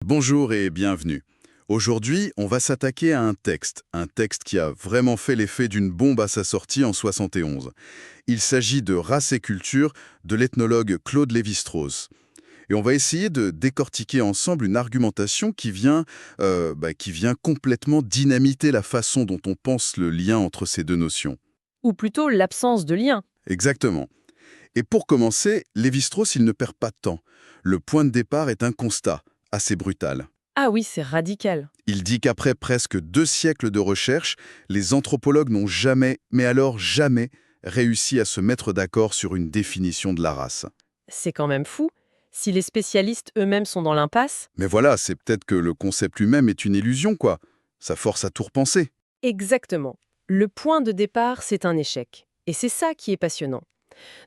Bonjour et bienvenue. Aujourd'hui, on va s'attaquer à un texte qui a vraiment fait l'effet d'une bombe à sa sortie en 71. Il s'agit de Race et culture de l'ethnologue Claude Lévi-Strauss. Et on va essayer de décortiquer ensemble une argumentation qui vient complètement dynamiter la façon dont on pense le lien entre ces deux notions. Ou plutôt l'absence de lien. Exactement. Et pour commencer, Lévi-Strauss, il ne perd pas de temps. Le point de départ est un constat, assez brutal. Ah oui, c'est radical. Il dit qu'après presque 2 siècles de recherche, les anthropologues n'ont jamais, mais alors jamais, réussi à se mettre d'accord sur une définition de la race. C'est quand même fou. Si les spécialistes eux-mêmes sont dans l'impasse. Mais voilà, c'est peut-être que le concept lui-même est une illusion, quoi. Ça force à tout repenser. Exactement. Le point de départ, c'est un échec. Et c'est ça qui est passionnant.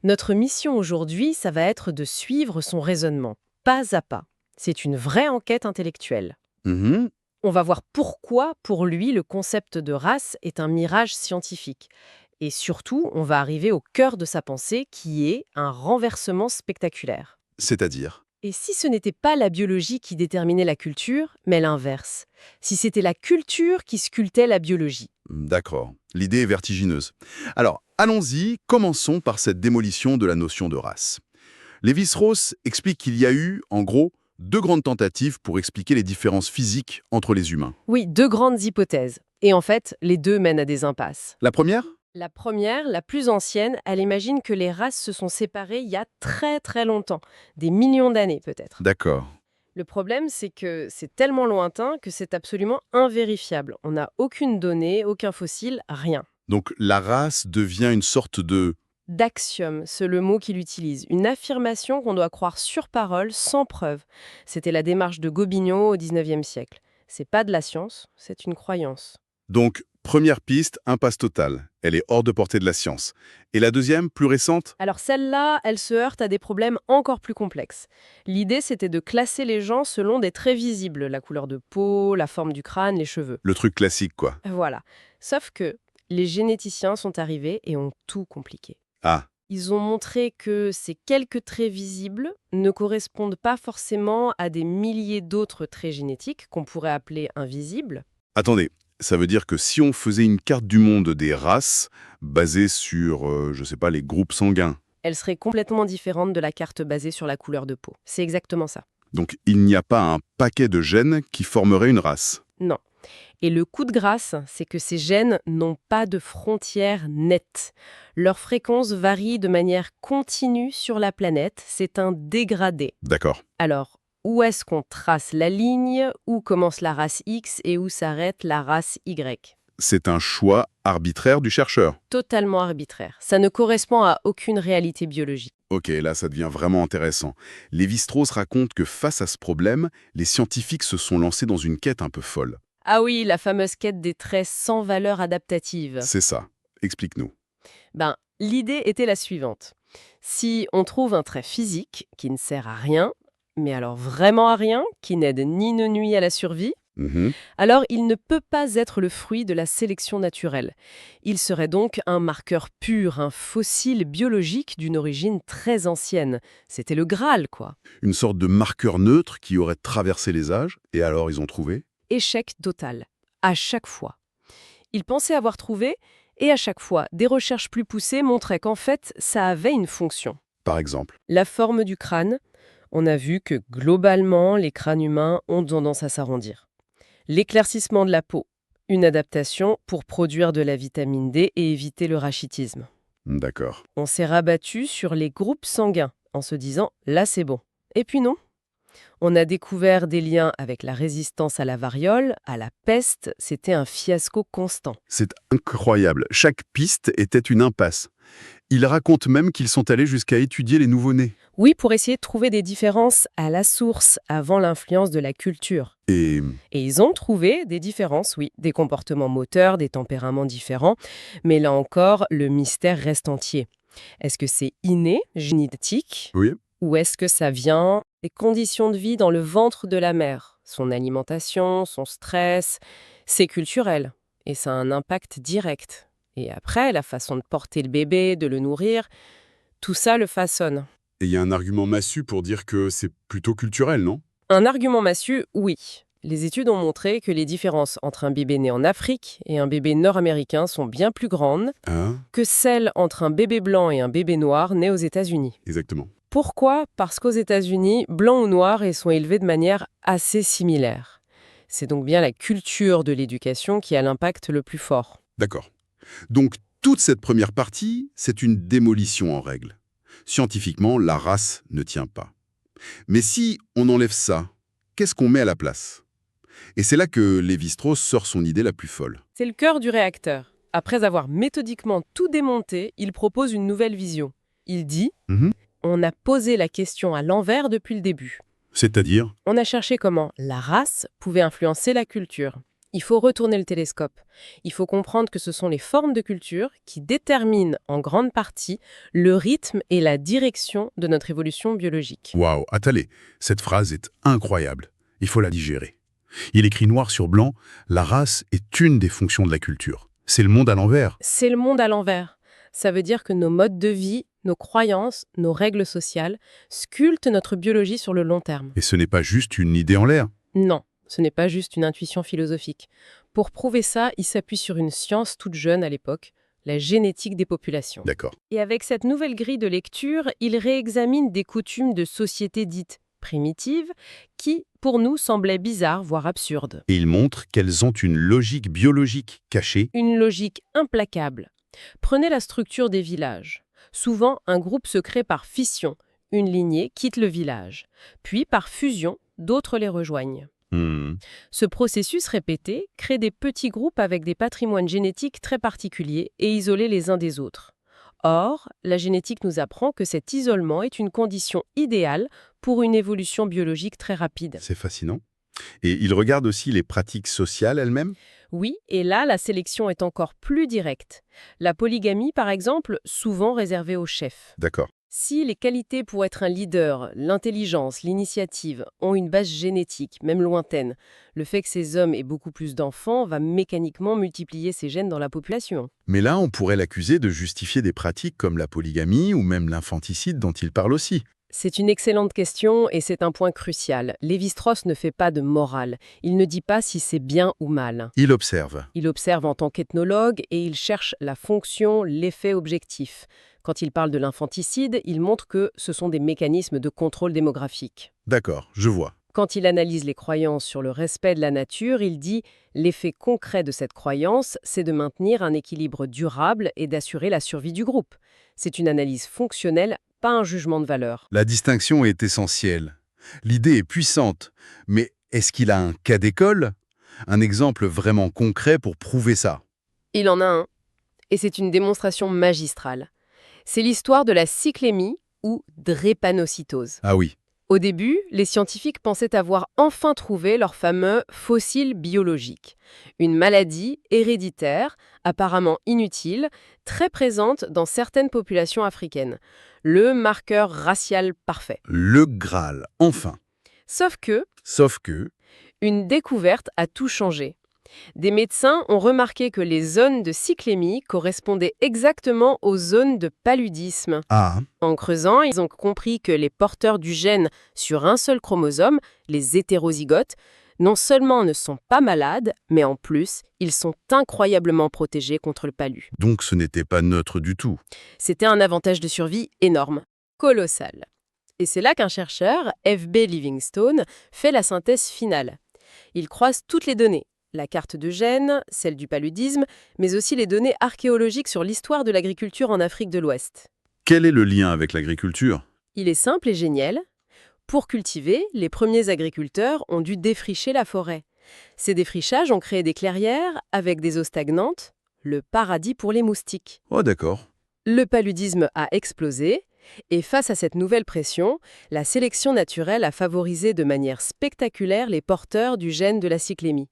Notre mission aujourd'hui, ça va être de suivre son raisonnement, pas à pas. C'est une vraie enquête intellectuelle. Mhm. On va voir pourquoi, pour lui, le concept de race est un mirage scientifique. Et surtout, on va arriver au cœur de sa pensée, qui est un renversement spectaculaire. C'est-à-dire. Et si ce n'était pas la biologie qui déterminait la culture, mais l'inverse? Si c'était la culture qui sculptait la biologie? D'accord. L'idée est vertigineuse. Alors, allons-y, commençons par cette démolition de la notion de race. Lévi-Strauss explique qu'il y a eu, en gros, 2 grandes tentatives pour expliquer les différences physiques entre les humains. Oui, deux grandes hypothèses. Et en fait, les deux mènent à des impasses. La première. La première, la plus ancienne, elle imagine que les races se sont séparées il y a très très longtemps, des millions d'années peut-être. D'accord. Le problème, c'est que c'est tellement lointain que c'est absolument invérifiable. On n'a aucune donnée, aucun fossile, rien. Donc la race devient une sorte de. D'axiome, c'est le mot qu'il utilise, une affirmation qu'on doit croire sur parole, sans preuve. C'était la démarche de Gobineau au XIXe siècle. C'est pas de la science, c'est une croyance. Donc, première piste, impasse totale. Elle est hors de portée de la science. Et la deuxième, plus récente. Alors celle-là, elle se heurte à des problèmes encore plus complexes. L'idée, c'était de classer les gens selon des traits visibles, la couleur de peau, la forme du crâne, les cheveux. Le truc classique, quoi. Voilà. Sauf que les généticiens sont arrivés et ont tout compliqué. Ah, Ils ont montré que ces quelques traits visibles ne correspondent pas forcément à des milliers d'autres traits génétiques qu'on pourrait appeler invisibles. attendez. Ça veut dire que si on faisait une carte du monde des races, basée sur, je sais pas, les groupes sanguins, Elles seraient complètement différentes de la carte basée sur la couleur de peau. C'est exactement ça. donc il n'y a pas un paquet de gènes qui formerait une race. Non. Et le coup de grâce, c'est que ces gènes n'ont pas de frontières nettes. Leur fréquence varie de manière continue sur la planète. C'est un dégradé. D'accord. Alors, où est-ce qu'on trace la ligne? Où commence la race X et où s'arrête la race Y? C'est un choix arbitraire du chercheur. Totalement arbitraire. Ça ne correspond à aucune réalité biologique. Ok, là ça devient vraiment intéressant. Lévi-Strauss raconte que face à ce problème, les scientifiques se sont lancés dans une quête un peu folle. Ah oui, la fameuse quête des traits sans valeur adaptative. C'est ça. Explique-nous. L'idée était la suivante. Si on trouve un trait physique qui ne sert à rien, mais alors vraiment à rien, qui n'aide ni ne nuit à la survie, Mhm. alors il ne peut pas être le fruit de la sélection naturelle. Il serait donc un marqueur pur, un fossile biologique d'une origine très ancienne. C'était le Graal, quoi. Une sorte de marqueur neutre qui aurait traversé les âges, et alors ils ont trouvé. Échec total. À chaque fois. Ils pensaient avoir trouvé, et à chaque fois, des recherches plus poussées montraient qu'en fait, ça avait une fonction. Par exemple. La forme du crâne, on a vu que globalement, les crânes humains ont tendance à s'arrondir. L'éclaircissement de la peau, une adaptation pour produire de la vitamine D et éviter le rachitisme. D'accord. On s'est rabattu sur les groupes sanguins en se disant là c'est bon. Et puis non. On a découvert des liens avec la résistance à la variole, à la peste, c'était un fiasco constant. C'est incroyable. Chaque piste était une impasse. Il raconte même qu'ils sont allés jusqu'à étudier les nouveau-nés. Oui, pour essayer de trouver des différences à la source avant l'influence de la culture. Et Et ils ont trouvé des différences, oui, des comportements moteurs, des tempéraments différents, mais là encore, le mystère reste entier. Est-ce que c'est inné, génétique, oui, ou est-ce que ça vient des conditions de vie dans le ventre de la mère? Son alimentation, son stress, c'est culturel, et ça a un impact direct. Et après, la façon de porter le bébé, de le nourrir, tout ça le façonne. et il y a un argument massu pour dire que c'est plutôt culturel, non? Un argument massue, oui. Les études ont montré que les différences entre un bébé né en Afrique et un bébé nord-américain sont bien plus grandes Hein? que celles entre un bébé blanc et un bébé noir né aux États-Unis. Exactement. Pourquoi? Parce qu'aux États-Unis, blancs ou noirs, ils sont élevés de manière assez similaire. C'est donc bien la culture de l'éducation qui a l'impact le plus fort. D'accord. Donc, toute cette première partie, c'est une démolition en règle. Scientifiquement, la race ne tient pas. Mais si on enlève ça, qu'est-ce qu'on met à la place? Et c'est là que Lévi-Strauss sort son idée la plus folle. C'est le cœur du réacteur. Après avoir méthodiquement tout démonté, il propose une nouvelle vision. Il dit Mhm. « On a posé la question à l'envers depuis le début. C'est-à-dire? On a cherché comment la race pouvait influencer la culture. Il faut retourner le télescope. Il faut comprendre que ce sont les formes de culture qui déterminent en grande partie le rythme et la direction de notre évolution biologique. » Waouh, Attalé, cette phrase est incroyable. Il faut la digérer. Il écrit noir sur blanc, la race est une des fonctions de la culture. C'est le monde à l'envers. C'est le monde à l'envers. Ça veut dire que nos modes de vie, nos croyances, nos règles sociales sculptent notre biologie sur le long terme. Et ce n'est pas juste une idée en l'air. Non, ce n'est pas juste une intuition philosophique. Pour prouver ça, il s'appuie sur une science toute jeune à l'époque, la génétique des populations. D'accord. Et avec cette nouvelle grille de lecture, il réexamine des coutumes de sociétés dites primitives qui, pour nous, semblaient bizarres, voire absurdes. Et il montre qu'elles ont une logique biologique cachée. Une logique implacable. Prenez la structure des villages. Souvent, un groupe se crée par fission. Une lignée quitte le village. Puis, par fusion, d'autres les rejoignent. Ce processus répété crée des petits groupes avec des patrimoines génétiques très particuliers et isolés les uns des autres. Or, la génétique nous apprend que cet isolement est une condition idéale pour une évolution biologique très rapide. C'est fascinant. Et il regarde aussi les pratiques sociales elles-mêmes. Oui, et là, la sélection est encore plus directe. La polygamie, par exemple, souvent réservée aux chefs. D'accord. Si les qualités pour être un leader, l'intelligence, l'initiative, ont une base génétique, même lointaine, le fait que ces hommes aient beaucoup plus d'enfants va mécaniquement multiplier ces gènes dans la population. Mais là, on pourrait l'accuser de justifier des pratiques comme la polygamie ou même l'infanticide dont il parle aussi. C'est une excellente question et c'est un point crucial. Lévi-Strauss ne fait pas de morale. Il ne dit pas si c'est bien ou mal. Il observe. Il observe en tant qu'ethnologue et il cherche la fonction, l'effet objectif. Quand il parle de l'infanticide, il montre que ce sont des mécanismes de contrôle démographique. D'accord, je vois. Quand il analyse les croyances sur le respect de la nature, il dit « L'effet concret de cette croyance, c'est de maintenir un équilibre durable et d'assurer la survie du groupe. » C'est une analyse fonctionnelle, pas un jugement de valeur. La distinction est essentielle. L'idée est puissante, mais est-ce qu'il a un cas d'école? Un exemple vraiment concret pour prouver ça? Il en a un, et c'est une démonstration magistrale. C'est l'histoire de la cyclémie ou drépanocytose. Ah oui. Au début, les scientifiques pensaient avoir enfin trouvé leur fameux fossile biologique. Une maladie héréditaire, apparemment inutile, très présente dans certaines populations africaines. Le marqueur racial parfait. Le Graal, enfin. Sauf que, une découverte a tout changé. Des médecins ont remarqué que les zones de cyclémie correspondaient exactement aux zones de paludisme. Ah, En creusant, ils ont compris que les porteurs du gène sur un seul chromosome, les hétérozygotes, non seulement ne sont pas malades, mais en plus, ils sont incroyablement protégés contre le palu. donc ce n'était pas neutre du tout. C'était un avantage de survie énorme, colossal. Et c'est là qu'un chercheur, F.B. Livingstone, fait la synthèse finale. Il croise toutes les données. La carte de gènes, celle du paludisme, mais aussi les données archéologiques sur l'histoire de l'agriculture en Afrique de l'Ouest. Quel est le lien avec l'agriculture? Il est simple et génial. Pour cultiver, les premiers agriculteurs ont dû défricher la forêt. Ces défrichages ont créé des clairières avec des eaux stagnantes, le paradis pour les moustiques. Oh d'accord. Le paludisme a explosé, et face à cette nouvelle pression, la sélection naturelle a favorisé de manière spectaculaire les porteurs du gène de la cyclémie.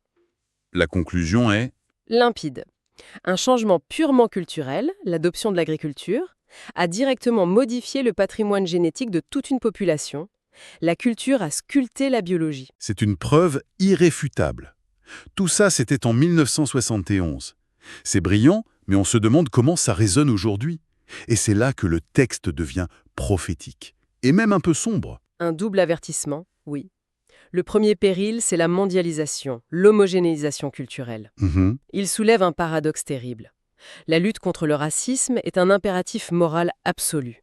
La conclusion est... Limpide. Un changement purement culturel, l'adoption de l'agriculture, a directement modifié le patrimoine génétique de toute une population. La culture a sculpté la biologie. C'est une preuve irréfutable. Tout ça, c'était en 1971. C'est brillant, mais on se demande comment ça résonne aujourd'hui. Et c'est là que le texte devient prophétique. Et même un peu sombre. Un double avertissement, oui. Le premier péril, c'est la mondialisation, l'homogénéisation culturelle. Mhm. Il soulève un paradoxe terrible. La lutte contre le racisme est un impératif moral absolu.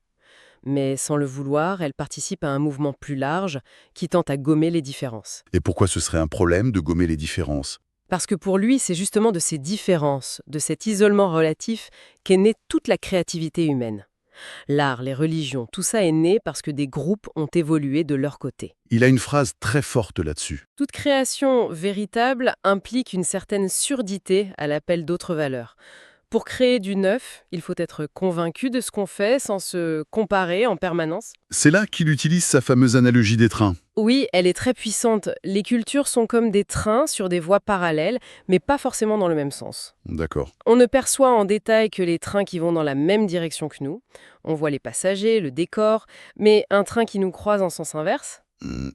Mais sans le vouloir, elle participe à un mouvement plus large qui tente à gommer les différences. Et pourquoi ce serait un problème de gommer les différences? Parce que pour lui, c'est justement de ces différences, de cet isolement relatif, qu'est née toute la créativité humaine. L'art, les religions, tout ça est né parce que des groupes ont évolué de leur côté. Il a une phrase très forte là-dessus. Toute création véritable implique une certaine surdité à l'appel d'autres valeurs. Pour créer du neuf, il faut être convaincu de ce qu'on fait sans se comparer en permanence. C'est là qu'il utilise sa fameuse analogie des trains. Oui, elle est très puissante. Les cultures sont comme des trains sur des voies parallèles, mais pas forcément dans le même sens. D'accord. On ne perçoit en détail que les trains qui vont dans la même direction que nous. On voit les passagers, le décor, mais un train qui nous croise en sens inverse?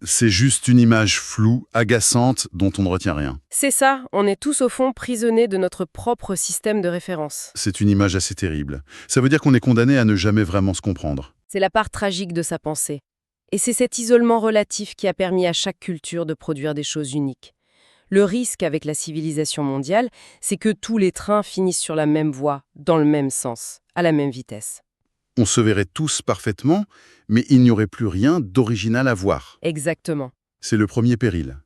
C'est juste une image floue, agaçante, dont on ne retient rien. C'est ça, on est tous au fond prisonniers de notre propre système de référence. C'est une image assez terrible. Ça veut dire qu'on est condamné à ne jamais vraiment se comprendre. C'est la part tragique de sa pensée. Et c'est cet isolement relatif qui a permis à chaque culture de produire des choses uniques. Le risque avec la civilisation mondiale, c'est que tous les trains finissent sur la même voie, dans le même sens, à la même vitesse. On se verrait tous parfaitement, mais il n'y aurait plus rien d'original à voir. Exactement. C'est le premier péril.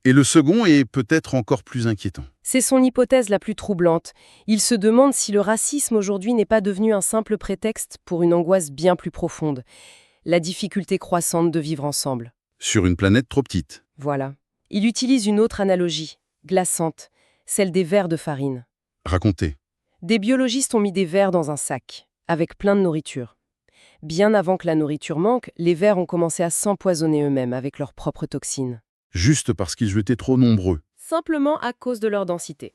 Et le second est peut-être encore plus inquiétant. C'est son hypothèse la plus troublante. Il se demande si le racisme aujourd'hui n'est pas devenu un simple prétexte pour une angoisse bien plus profonde. La difficulté croissante de vivre ensemble. Sur une planète trop petite. Voilà. Il utilise une autre analogie, glaçante, celle des vers de farine. Racontez. Des biologistes ont mis des vers dans un sac, avec plein de nourriture. Bien avant que la nourriture manque, les vers ont commencé à s'empoisonner eux-mêmes avec leurs propres toxines. Juste parce qu'ils étaient trop nombreux. Simplement à cause de leur densité.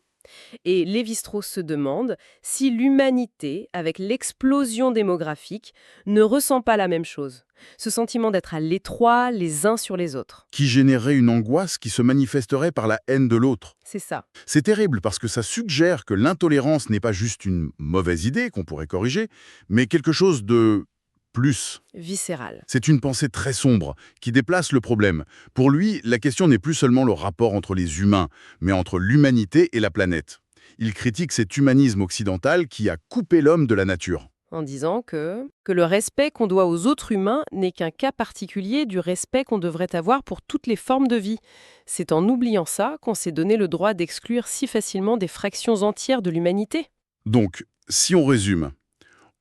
Et Lévi-Strauss se demande si l'humanité, avec l'explosion démographique, ne ressent pas la même chose. Ce sentiment d'être à l'étroit les uns sur les autres. Qui générerait une angoisse qui se manifesterait par la haine de l'autre. C'est ça. C'est terrible parce que ça suggère que l'intolérance n'est pas juste une mauvaise idée qu'on pourrait corriger, mais quelque chose de plus. Viscéral. C'est une pensée très sombre qui déplace le problème. Pour lui, la question n'est plus seulement le rapport entre les humains, mais entre l'humanité et la planète. Il critique cet humanisme occidental qui a coupé l'homme de la nature. En disant que le respect qu'on doit aux autres humains n'est qu'un cas particulier du respect qu'on devrait avoir pour toutes les formes de vie. C'est en oubliant ça qu'on s'est donné le droit d'exclure si facilement des fractions entières de l'humanité. Donc, si on résume,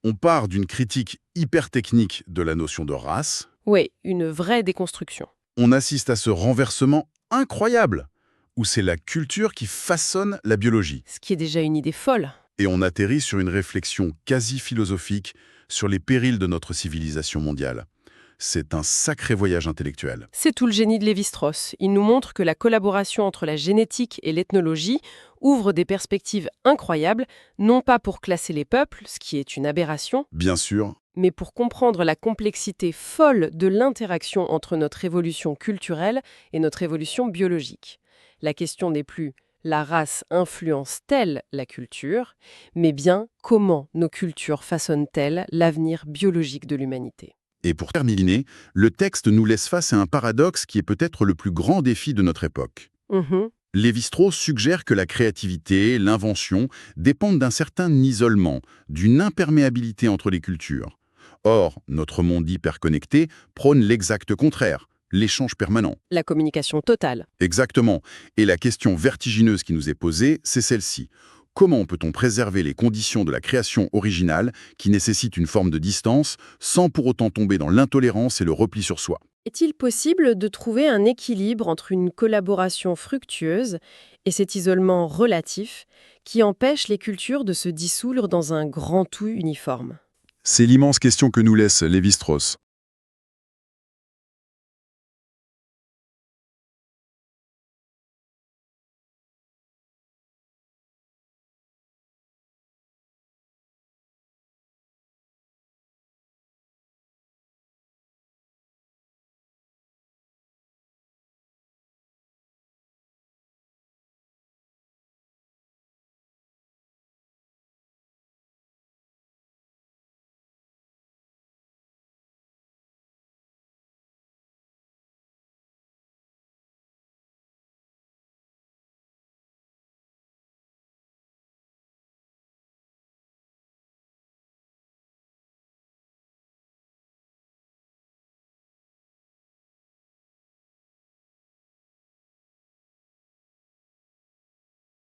on part d'une critique hyper technique de la notion de race. Oui, une vraie déconstruction. On assiste à ce renversement incroyable, où c'est la culture qui façonne la biologie. Ce qui est déjà une idée folle. Et on atterrit sur une réflexion quasi philosophique sur les périls de notre civilisation mondiale. C'est un sacré voyage intellectuel. C'est tout le génie de Lévi-Strauss. Il nous montre que la collaboration entre la génétique et l'ethnologie ouvre des perspectives incroyables, non pas pour classer les peuples, ce qui est une aberration, Bien sûr, mais pour comprendre la complexité folle de l'interaction entre notre évolution culturelle et notre évolution biologique. La question n'est plus la race influence-t-elle la culture, mais bien comment nos cultures façonnent-elles l'avenir biologique de l'humanité. et pour terminer, le texte nous laisse face à un paradoxe qui est peut-être le plus grand défi de notre époque. Lévi-Strauss suggère que la créativité, l'invention dépendent d'un certain isolement, d'une imperméabilité entre les cultures. Or, notre monde hyperconnecté prône l'exact contraire, l'échange permanent. La communication totale. Exactement. Et la question vertigineuse qui nous est posée, c'est celle-ci. Comment peut-on préserver les conditions de la création originale qui nécessitent une forme de distance sans pour autant tomber dans l'intolérance et le repli sur soi? Est-il possible de trouver un équilibre entre une collaboration fructueuse et cet isolement relatif qui empêche les cultures de se dissoudre dans un grand tout uniforme? C'est l'immense question que nous laisse Lévi-Strauss.